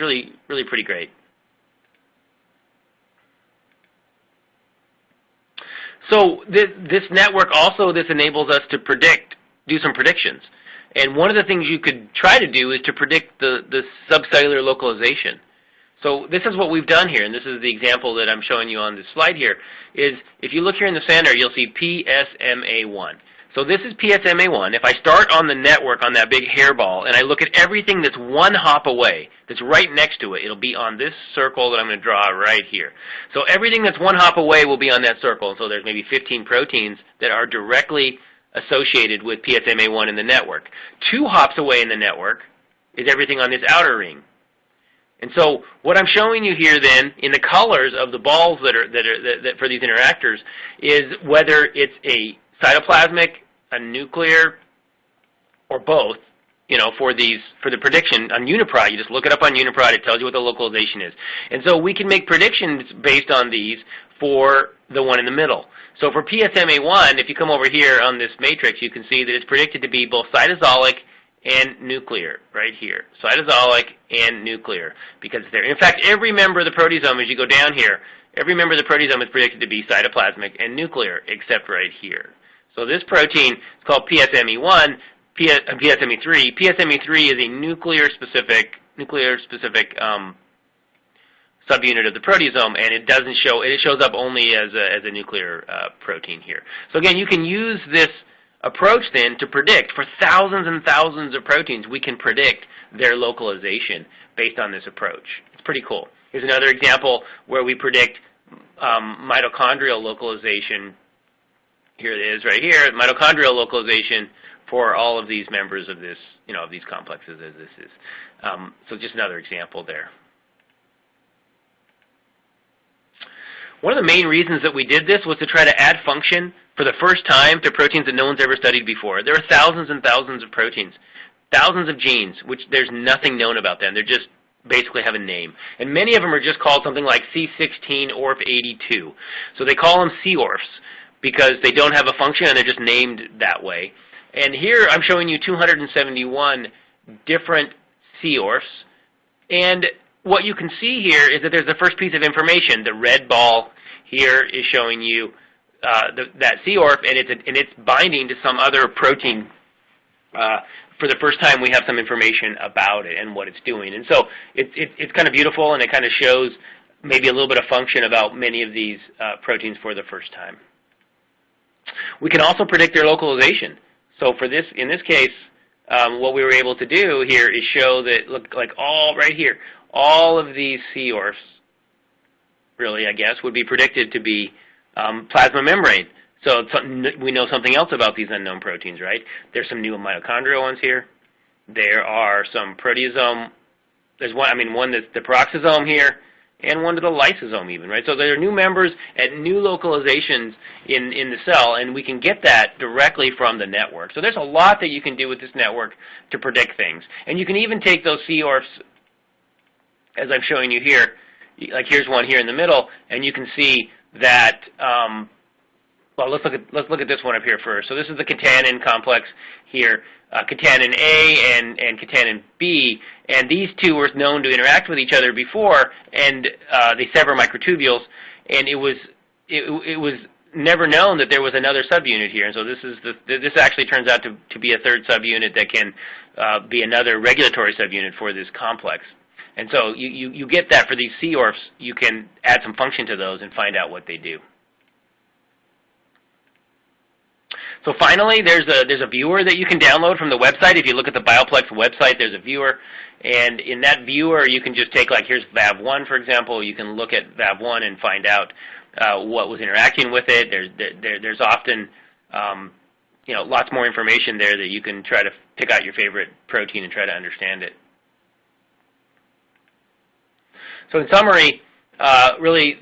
pretty great. So this network also, this enables us to do some predictions. And one of the things you could try to do is to predict the subcellular localization. So this is what we've done here, and this is the example that I'm showing you on this slide here, is if you look here in the center, you'll see PSMA1. So this is PSMA1. If I start on the network on that big hairball, and I look at everything that's one hop away, that's right next to it, it'll be on this circle that I'm going to draw right here. So everything that's one hop away will be on that circle. And so there's maybe 15 proteins that are directly associated with PSMA1 in the network. 2 hops away in the network is everything on this outer ring. And so what I'm showing you here then in the colors of the balls that for these interactors is whether it's a cytoplasmic, a nuclear, or both. For the prediction on UniProt, you just look it up on UniProt. It tells you what the localization is. And so we can make predictions based on these for the one in the middle. So for PSMA1, if you come over here on this matrix, you can see that it's predicted to be both cytosolic and nuclear right here. Cytosolic and nuclear, because it's there. In fact, every member of the proteasome, as you go down here, every member of the proteasome is predicted to be cytoplasmic and nuclear, except right here. So this protein is called PSME1, PSME3. PSME3 is a nuclear-specific subunit of the proteasome, and it doesn't show. It shows up only as a nuclear protein here. So again, you can use this approach then to predict for thousands and thousands of proteins. We can predict their localization based on this approach. It's pretty cool. Here's another example where we predict mitochondrial localization. Here it is, right here, mitochondrial localization for all of these members of this, of these complexes as this is. So just another example there. One of the main reasons that we did this was to try to add function for the first time to proteins that no one's ever studied before. There are thousands and thousands of proteins, thousands of genes, which there's nothing known about them. They're just basically have a name. And many of them are just called something like C16 ORF82. So they call them C-ORFs because they don't have a function and they're just named that way. And here I'm showing you 271 different C-ORFs. And what you can see here is that there's the first piece of information. The red ball here is showing you that C-ORF, and it's binding to some other protein. For the first time, we have some information about it and what it's doing. And so it's kind of beautiful, and it kind of shows maybe a little bit of function about many of these proteins for the first time. We can also predict their localization. So for this, in this case, what we were able to do here is show that, look, like right here, all of these C-ORFs, really, I guess, would be predicted to be plasma membrane. So we know something else about these unknown proteins, right? There's some new mitochondrial ones here. There are some proteasome. There's one that's the peroxisome here, and one to the lysosome even, right? So there are new members at new localizations in the cell, and we can get that directly from the network. So there's a lot that you can do with this network to predict things. And you can even take those C-ORFs, as I'm showing you here, like here's one here in the middle, and you can see that, well, let's look at this one up here first. So this is the catenin complex here, catenin A and catenin B, and these two were known to interact with each other before, and they sever microtubules, and it was never known that there was another subunit here. And so this actually turns out to be a third subunit that can be another regulatory subunit for this complex. And so you get that for these C-ORFs. You can add some function to those and find out what they do. So finally, there's a viewer that you can download from the website. If you look at the BioPlex website, there's a viewer. And in that viewer, you can just take, like, here's VAB1, for example. You can look at VAB1 and find out what was interacting with it. There's often lots more information there that you can try to pick out your favorite protein and try to understand it. So in summary, really,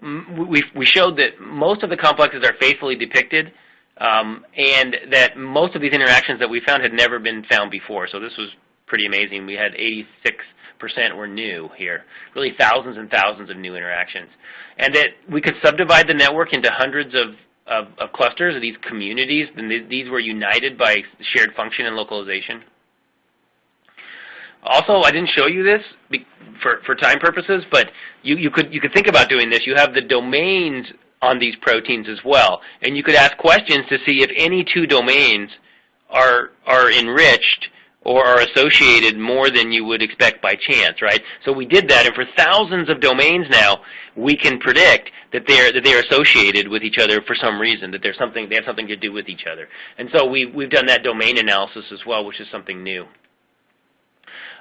we showed that most of the complexes are faithfully depicted, and that most of these interactions that we found had never been found before. So this was pretty amazing. We had 86% were new here, really thousands and thousands of new interactions. And that we could subdivide the network into hundreds of clusters, of these communities, and these were united by shared function and localization. Also, I didn't show you this for time purposes, but you could think about doing this. You have the domains on these proteins as well, and you could ask questions to see if any two domains are enriched or are associated more than you would expect by chance, right? So we did that, and for thousands of domains now, we can predict that they're associated with each other for some reason, that they have something to do with each other. And so we've done that domain analysis as well, which is something new.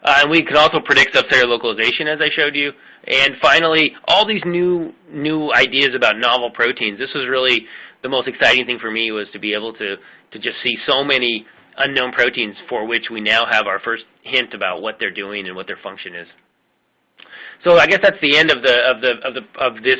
And we can also predict subcellular localization, as I showed you. And finally, all these new ideas about novel proteins. This was really the most exciting thing for me, was to be able to just see so many unknown proteins for which we now have our first hint about what they're doing and what their function is. So I guess that's the end of this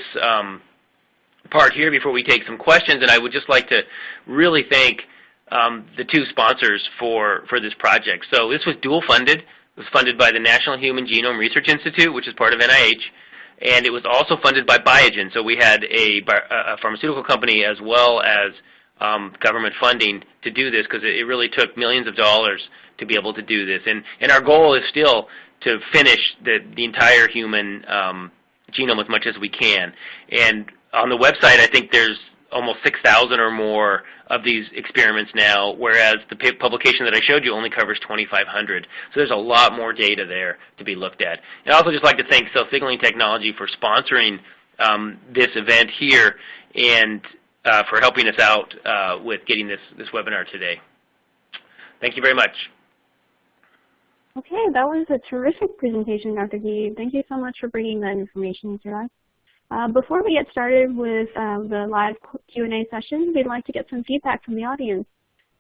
part here before we take some questions. And I would just like to really thank the two sponsors for this project. So this was dual funded. It was funded by the National Human Genome Research Institute, which is part of NIH, and it was also funded by Biogen. So we had a pharmaceutical company as well as government funding to do this, because it really took millions of dollars to be able to do this. And our goal is still to finish the entire human genome as much as we can. And on the website, I think there's almost 6,000 or more of these experiments now, whereas the publication that I showed you only covers 2,500. So there's a lot more data there to be looked at. And I'd also just like to thank Cell Signaling Technology for sponsoring this event here and for helping us out with getting this webinar today. Thank you very much. Okay, that was a terrific presentation, Dr. Gygi. Thank you so much for bringing that information to us. Before we get started with the live Q&A session, we'd like to get some feedback from the audience.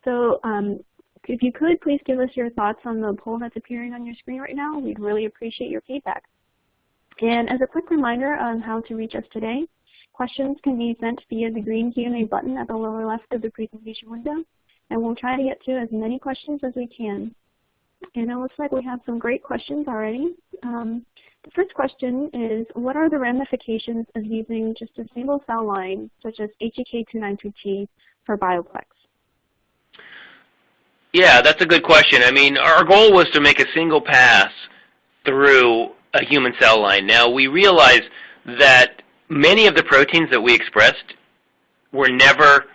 So if you could, please give us your thoughts on the poll that's appearing on your screen right now. We'd really appreciate your feedback. And as a quick reminder on how to reach us today, questions can be sent via the green Q&A button at the lower left of the presentation window, and we'll try to get to as many questions as we can. And it looks like we have some great questions already. The first question is, what are the ramifications of using just a single cell line, such as HEK293T, for BioPlex? Yeah, that's a good question. I mean, our goal was to make a single pass through a human cell line. Now, we realize that many of the proteins that we expressed were never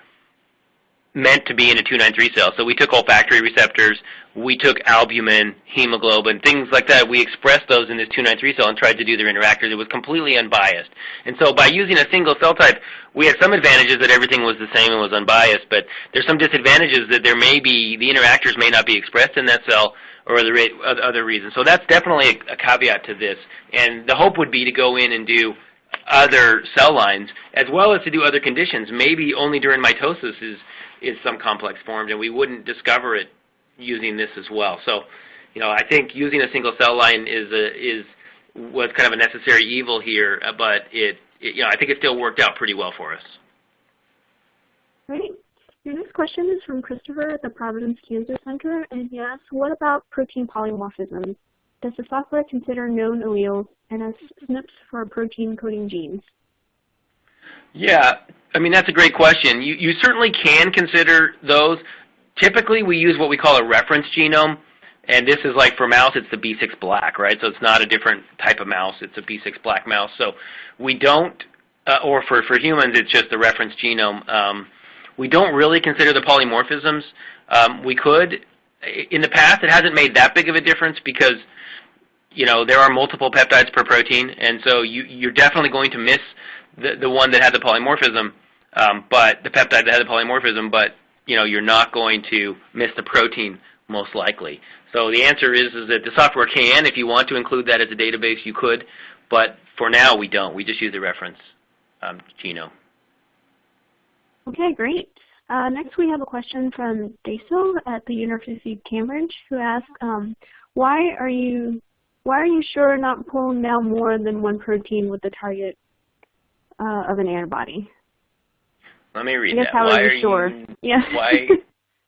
meant to be in a 293 cell. So we took olfactory receptors, we took albumin, hemoglobin, things like that. We expressed those in this 293 cell and tried to do their interactors. It was completely unbiased. And so by using a single cell type, we had some advantages that everything was the same and was unbiased, but there's some disadvantages that there may be, the interactors may not be expressed in that cell or other reasons. So that's definitely a caveat to this. And the hope would be to go in and do other cell lines, as well as to do other conditions. Maybe only during mitosis is some complex formed, and we wouldn't discover it using this as well. So, I think using a single cell line was kind of a necessary evil here, but I think it still worked out pretty well for us. Great. Your next question is from Christopher at the Providence Cancer Center, and he asks, what about protein polymorphisms? Does the software consider known alleles and has SNPs for protein coding genes? Yeah, I mean, that's a great question. You certainly can consider those. Typically, we use what we call a reference genome, and this is like for mouse, it's the B6 black, right? So it's not a different type of mouse, it's a B6 black mouse. So we don't, or for humans, it's just the reference genome. We don't really consider the polymorphisms. We could, in the past, it hasn't made that big of a difference because, there are multiple peptides per protein, and so you're definitely going to miss the one that had the polymorphism, but the peptide that had the polymorphism, but, you're not going to miss the protein most likely. So the answer is that the software can, if you want to include that as a database, you could, but for now we don't. We just use the reference genome. Okay, great. Next we have a question from Daisel at the University of Cambridge, who asks, why are you sure not pulling down more than one protein with the target of an antibody? Let me read that. How are you sure? Yeah.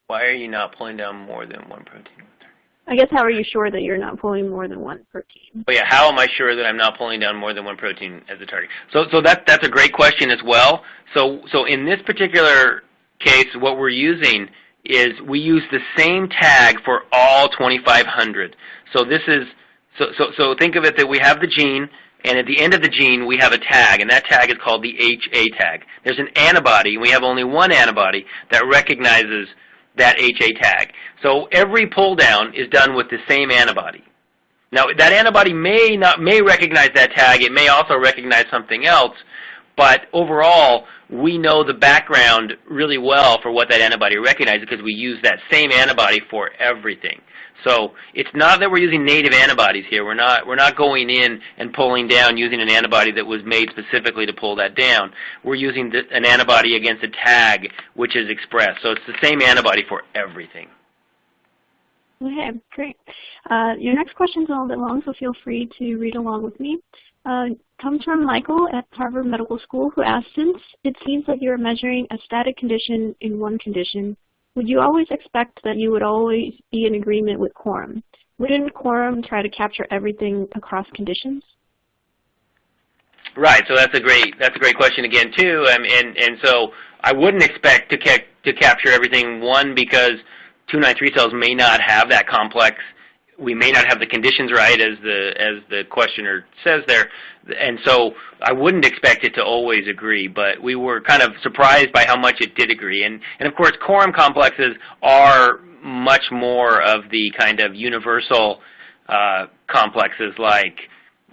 Why are you not pulling down more than one protein? I guess how are you sure that you're not pulling more than one protein? Oh yeah, how am I sure that I'm not pulling down more than one protein as a target? So that's a great question as well. So in this particular case, what we're using is we use the same tag for all 2,500. So this is so think of it that we have the gene, and at the end of the gene we have a tag, and that tag is called the HA tag. There's an antibody, and we have only one antibody that recognizes that HA tag. So every pull down is done with the same antibody. Now that antibody may recognize that tag, it may also recognize something else, but overall we know the background really well for what that antibody recognizes because we use that same antibody for everything. So it's not that we're using native antibodies here. We're not going in and pulling down using an antibody that was made specifically to pull that down. We're using an antibody against a tag which is expressed. So it's the same antibody for everything. Okay, great. Your next question is a little bit long, so feel free to read along with me. Comes from Michael at Harvard Medical School, who asks, since it seems like you're measuring a static condition in one condition, would you always expect that you would always be in agreement with CORUM? Wouldn't CORUM try to capture everything across conditions? Right. So that's a great question again too. And so I wouldn't expect to capture everything. One, because 293 cells may not have that complex. We may not have the conditions right, as the questioner says there, and so I wouldn't expect it to always agree, but we were kind of surprised by how much it did agree. And of course, CORUM complexes are much more of the kind of universal complexes like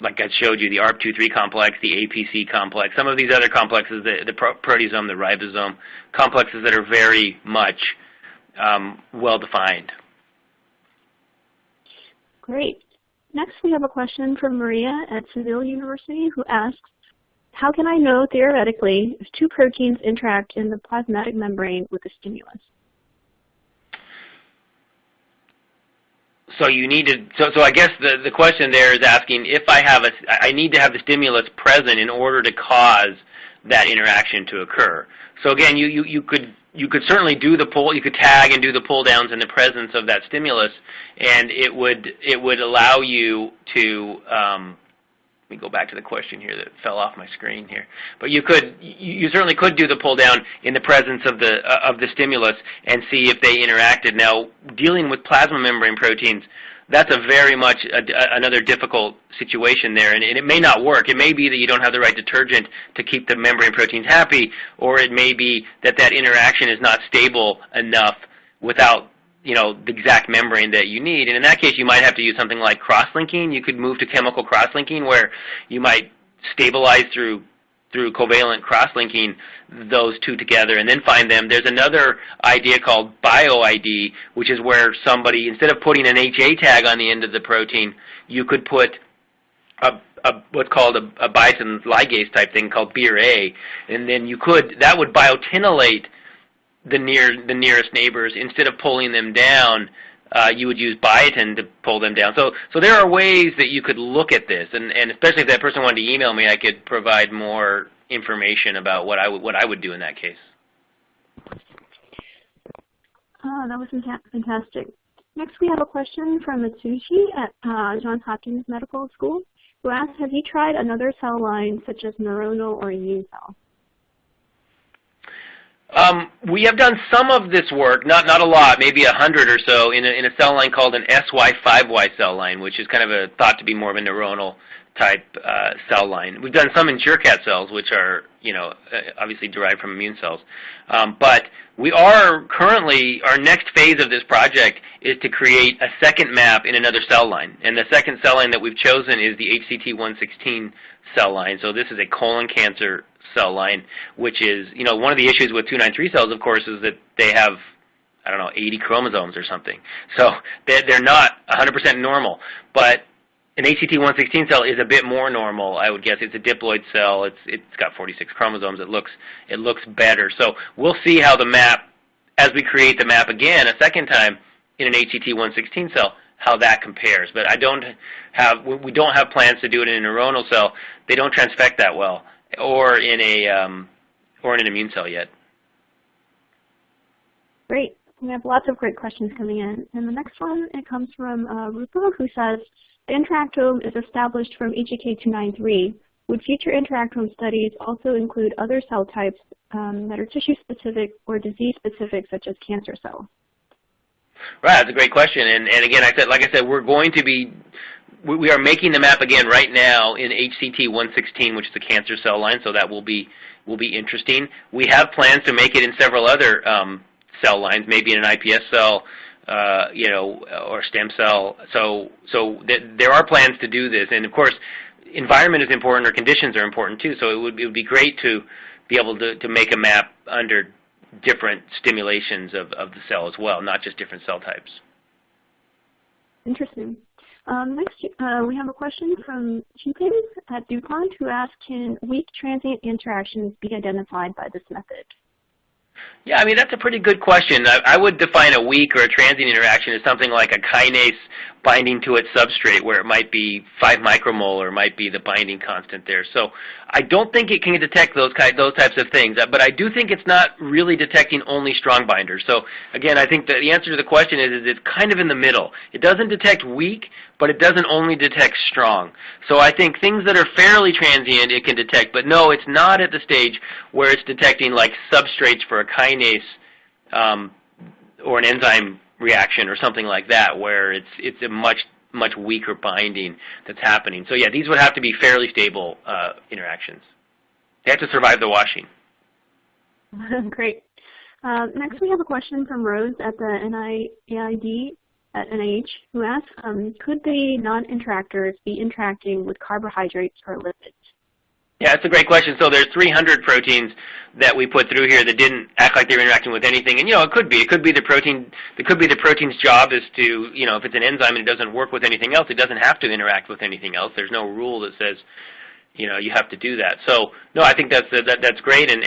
I showed you, the ARP23 complex, the APC complex, some of these other complexes, the proteasome, the ribosome, complexes that are very much well-defined. Great. Next, we have a question from Maria at Seville University, who asks, how can I know theoretically if two proteins interact in the plasmatic membrane with a stimulus? So you need to. So I guess the question there is asking if I need to have the stimulus present in order to cause that interaction to occur. So again, you could certainly do the pull. You could tag and do the pull downs in the presence of that stimulus, and it would allow you to. Let me go back to the question here that fell off my screen here. But you certainly could do the pull down in the presence of the stimulus and see if they interacted. Now, dealing with plasma membrane proteins, that's a very much another difficult situation there, and it may not work. It may be that you don't have the right detergent to keep the membrane proteins happy, or it may be that interaction is not stable enough without the exact membrane that you need. And in that case, you might have to use something like cross-linking. You could move to chemical cross-linking, where you might stabilize through covalent cross-linking those two together and then find them. There's another idea called BioID, which is where somebody, instead of putting an HA tag on the end of the protein, you could put what's called a biotin ligase type thing called BRA, and then that would biotinylate the nearest neighbors. Instead of pulling them down, you would use biotin to pull them down. So there are ways that you could look at this, and especially if that person wanted to email me, I could provide more information about what I would do in that case. That was fantastic. Next, we have a question from Atsushi at Johns Hopkins Medical School, who asks, have you tried another cell line such as neuronal or immune cell? We have done some of this work, not a lot, maybe 100 or so, in a cell line called an SY5Y cell line, which is kind of thought to be more of a neuronal type cell line. We've done some in SureCat cells, which are, obviously derived from immune cells. But we are currently, our next phase of this project is to create a second map in another cell line. And the second cell line that we've chosen is the HCT116 cell line. So this is a colon cancer cell line, which is, one of the issues with 293 cells, of course, is that they have, 80 chromosomes or something. So they're not 100% normal. But an HCT116 cell is a bit more normal, I would guess. It's a diploid cell. It's got 46 chromosomes. It looks better. So we'll see how the map, as we create the map again a second time in an HCT116 cell, how that compares. But we don't have plans to do it in a neuronal cell. They don't transfect that well, or in an immune cell yet. Great. We have lots of great questions coming in. And the next one, it comes from Rupa, who says, the interactome is established from HEK293. Would future interactome studies also include other cell types that are tissue-specific or disease-specific, such as cancer cells? Right, that's a great question. And again, like I said, we are making the map again right now in HCT116, which is a cancer cell line, so that will be interesting. We have plans to make it in several other cell lines, maybe in an iPS cell, or stem cell. So there are plans to do this, and of course, environment is important, or conditions are important too. So it would be great to be able to make a map under different stimulations of the cell as well, not just different cell types. Interesting. Next, we have a question from Chipe at DuPont, who asks, can weak transient interactions be identified by this method? Yeah, that's a pretty good question. I would define a weak or a transient interaction as something like a kinase binding to its substrate, where it might be 5 micromolar, might be the binding constant there. So I don't think it can detect those types of things, but I do think it's not really detecting only strong binders. So again, I think that the answer to the question is it's kind of in the middle. It doesn't detect weak, but it doesn't only detect strong. So I think things that are fairly transient it can detect, but no, it's not at the stage where it's detecting like substrates for a kinase or an enzyme reaction or something like that, where it's a much weaker binding that's happening. So yeah, these would have to be fairly stable interactions. They have to survive the washing. Great. Next, we have a question from Rose at the NIAID at NIH, who asks, could the non-interactors be interacting with carbohydrates or lipids? Yeah, that's a great question. So there's 300 proteins that we put through here that didn't act like they were interacting with anything, and it could be. It could be the protein. It could be the protein's job is to, if it's an enzyme and it doesn't work with anything else, it doesn't have to interact with anything else. There's no rule that says, you have to do that. So no, I think that's great. And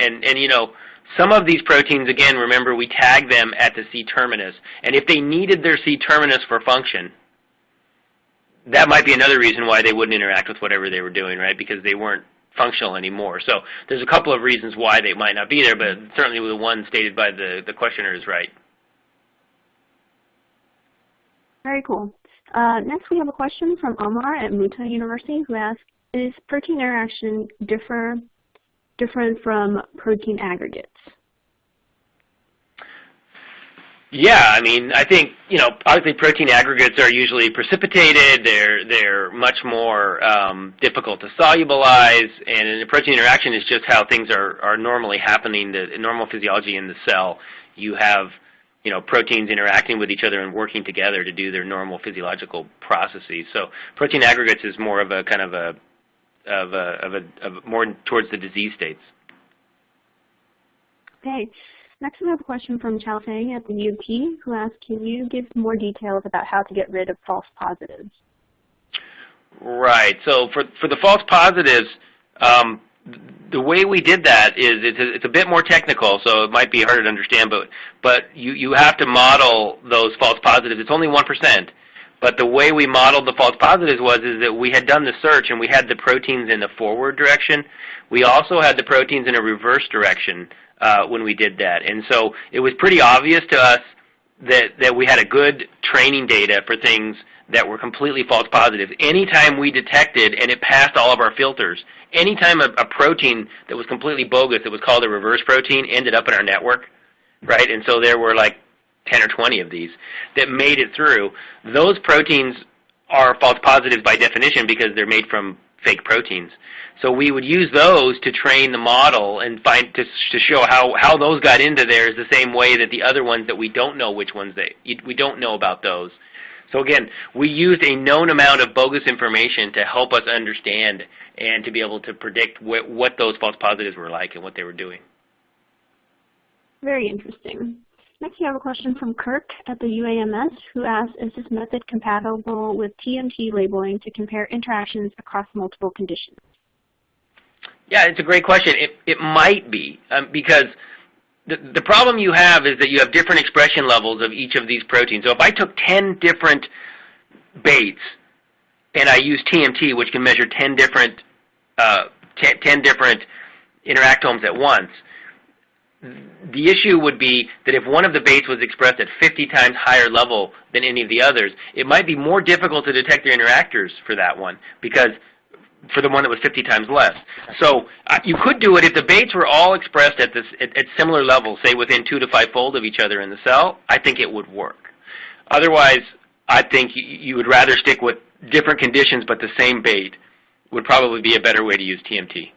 some of these proteins, again, remember we tag them at the C-terminus, and if they needed their C-terminus for function, that might be another reason why they wouldn't interact with whatever they were doing, right? Because they weren't functional anymore. So there's a couple of reasons why they might not be there, but certainly the one stated by the questioner is right. Very cool. Next, we have a question from Omar at Muta University, who asks, is protein interaction different from protein aggregates? Yeah, I think, obviously protein aggregates are usually precipitated. They're much more difficult to solubilize, and the protein interaction is just how things are normally happening, the normal physiology in the cell. You have, proteins interacting with each other and working together to do their normal physiological processes. So protein aggregates is more of a kind of more towards the disease states. Okay. Next, we have a question from Chao Feng at the UP, who asks, can you give more details about how to get rid of false positives? Right. So for the false positives, the way we did that is it's a bit more technical, so it might be harder to understand, but you have to model those false positives. It's only 1%. But the way we modeled the false positives is that we had done the search and we had the proteins in the forward direction. We also had the proteins in a reverse direction when we did that. And so it was pretty obvious to us that we had a good training data for things that were completely false positives. Anytime we detected, and it passed all of our filters, anytime a protein that was completely bogus, that was called a reverse protein, ended up in our network, right? And so there were like 10 or 20 of these that made it through. Those proteins are false positives by definition because they're made from fake proteins. So we would use those to train the model and find to show how those got into there is the same way that the other ones that we don't know which ones we don't know about those. So again, we used a known amount of bogus information to help us understand and to be able to predict what those false positives were like and what they were doing. Very interesting. Next, we have a question from Kirk at the UAMS, who asks, is this method compatible with TMT labeling to compare interactions across multiple conditions? Yeah, it's a great question. It might be, because the problem you have is that you have different expression levels of each of these proteins. So if I took 10 different baits and I use TMT, which can measure 10 different interactomes at once, the issue would be that if one of the baits was expressed at 50 times higher level than any of the others, it might be more difficult to detect the interactors for that one, because for the one that was 50 times less. So you could do it if the baits were all expressed at similar levels, say within 2 to 5-fold of each other in the cell. I think it would work. Otherwise, I think you would rather stick with different conditions, but the same bait would probably be a better way to use TMT.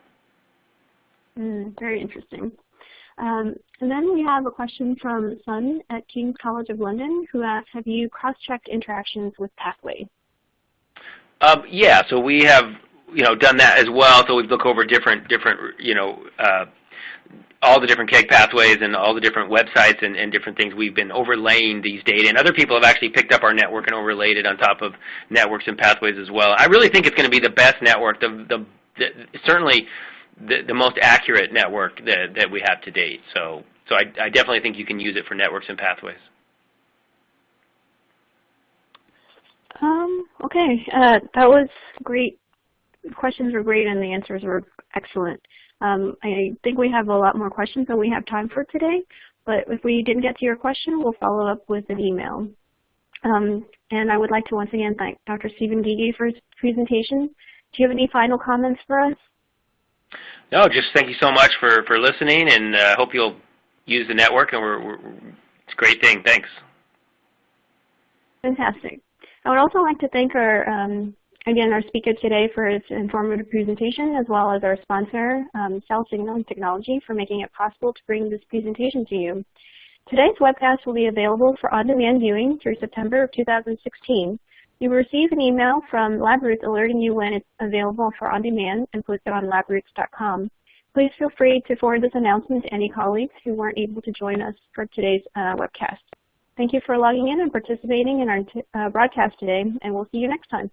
Very interesting. And then we have a question from Sun at King's College of London, who asks, have you cross-checked interactions with pathways? Yeah, so we have done that as well. So we've looked over different all the different KEGG pathways and all the different websites and different things. We've been overlaying these data, and other people have actually picked up our network and overlaid it on top of networks and pathways as well. I really think it's going to be the best network, certainly the most accurate network that we have to date. So I definitely think you can use it for networks and pathways. Okay, that was great. Questions were great and the answers were excellent. I think we have a lot more questions than we have time for today, but if we didn't get to your question, we'll follow up with an email. And I would like to once again thank Dr. Stephen Gygi for his presentation. Do you have any final comments for us? No, just thank you so much for listening, and I hope you'll use the network, and it's a great thing. Thanks. Fantastic. I would also like to thank our, again, our speaker today for his informative presentation, as well as our sponsor, Cell Signaling Technology, for making it possible to bring this presentation to you. Today's webcast will be available for on-demand viewing through September of 2016. You will receive an email from LabRoots alerting you when it's available for on-demand and posted on labroots.com. Please feel free to forward this announcement to any colleagues who weren't able to join us for today's webcast. Thank you for logging in and participating in our broadcast today, and we'll see you next time.